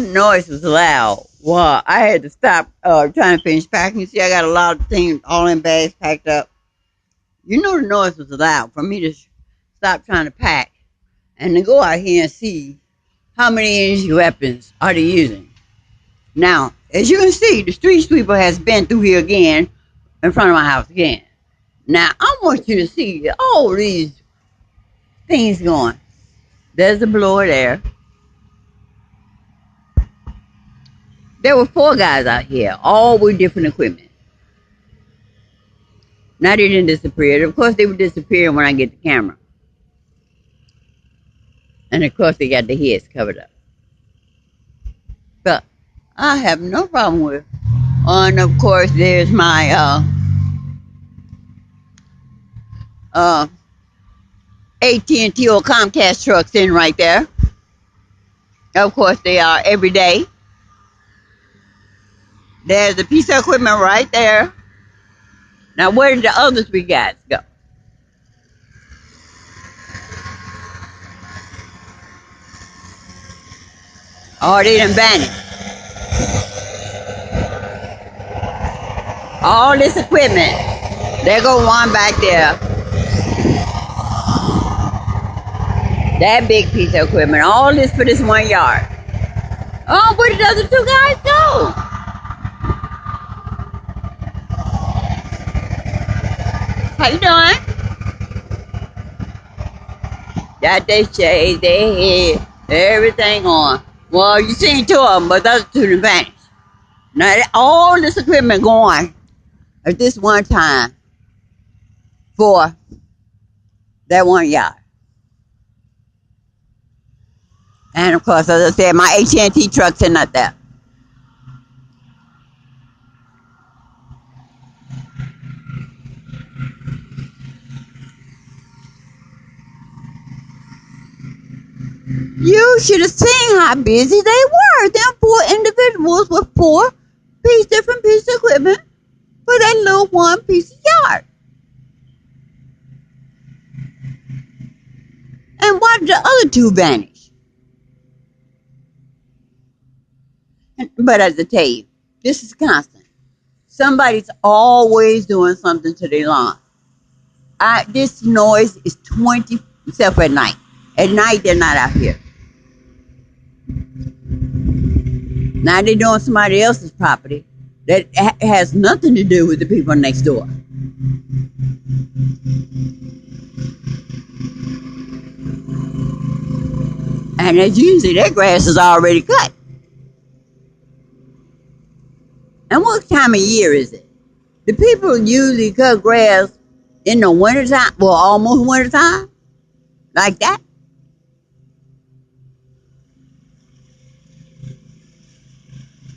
noise was loud. Well, I had to stop trying to finish packing. See, I got a lot of things all in bags packed up. You know the noise was loud for me to stop trying to pack and to go out here and see how many energy weapons are they using. Now, as you can see, the street sweeper has been through here again in front of my house again. Now, I want you to see all these things going. There's the blower there. There were 4 guys out here, all with different equipment. Now they didn't disappear. Of course, they would disappear when I get the camera. And of course, they got their heads covered up. But I have no problem with. And of course, there's my AT&T or Comcast trucks in right there. Of course, they are every day. There's a piece of equipment right there. Now, where did the other 3 guys go? Oh, they done vanished. All this equipment. There go one back there. That big piece of equipment. All this for this 1 yard. Oh, where did the other 2 guys go? How you doing? Got their shades, their head, everything on. Well, you seen 2 of them, but the other 2 done vanished. Now, all this equipment going at this one time for that 1 yard. And of course, as I said, my AT&T truck's in up there. You should have seen how busy they were. Them 4 individuals with 4 different pieces of equipment for that little 1 piece of yard. And why did the other 2 vanish? But as I tell you, this is constant. Somebody's always doing something to their lawn. This noise is 20, except for at night. At night, they're not out here. Now they're doing somebody else's property that has nothing to do with the people next door. And as you see, that grass is already cut. And what time of year is it? The people usually cut grass in the wintertime, well, almost wintertime, like that.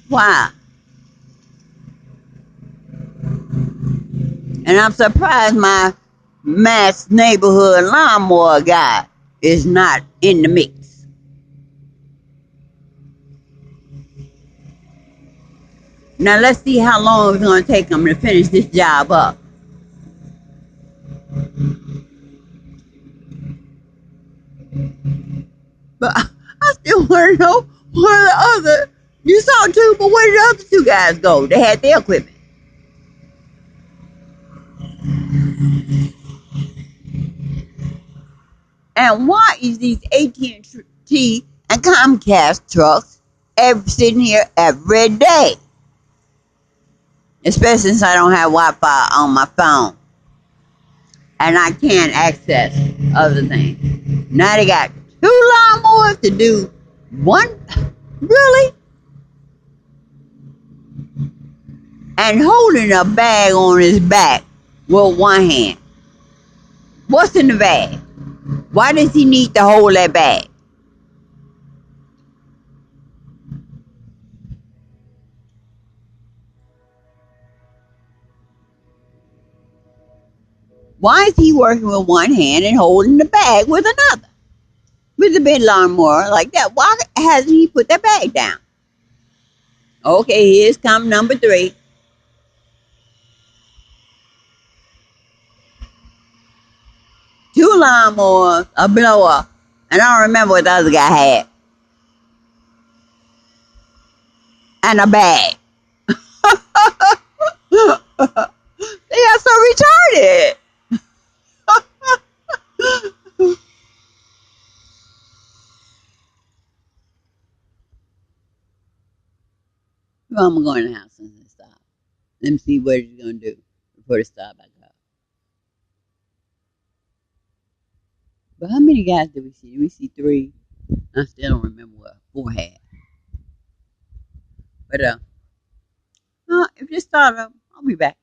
Why? And I'm surprised my mass neighborhood lawnmower guy is not in the mix. Now let's see how long it's going to take them to finish this job up. But I still want to know where the other, you saw 2, but where did the other 2 guys go? They had their equipment. And why is these AT&T and Comcast trucks sitting here every day? Especially since I don't have Wi-Fi on my phone. And I can't access other things. Now they got 2 lawnmowers to do 1? Really? And holding a bag on his back with 1 hand. What's in the bag? Why does he need to hold that bag? Why is he working with 1 hand and holding the bag with another? With a big lawnmower like that. Why hasn't he put that bag down? Okay, here's come number 3. Two lawnmowers, a blower, and I don't remember what the other guy had. and a bag. They are so retarded. Well, I'm going to the house and stop. Let me see what it's going to do before it stop back up. But how many guys did we see? Did we see three? I still don't remember what four had. But if you start up, I'll be back.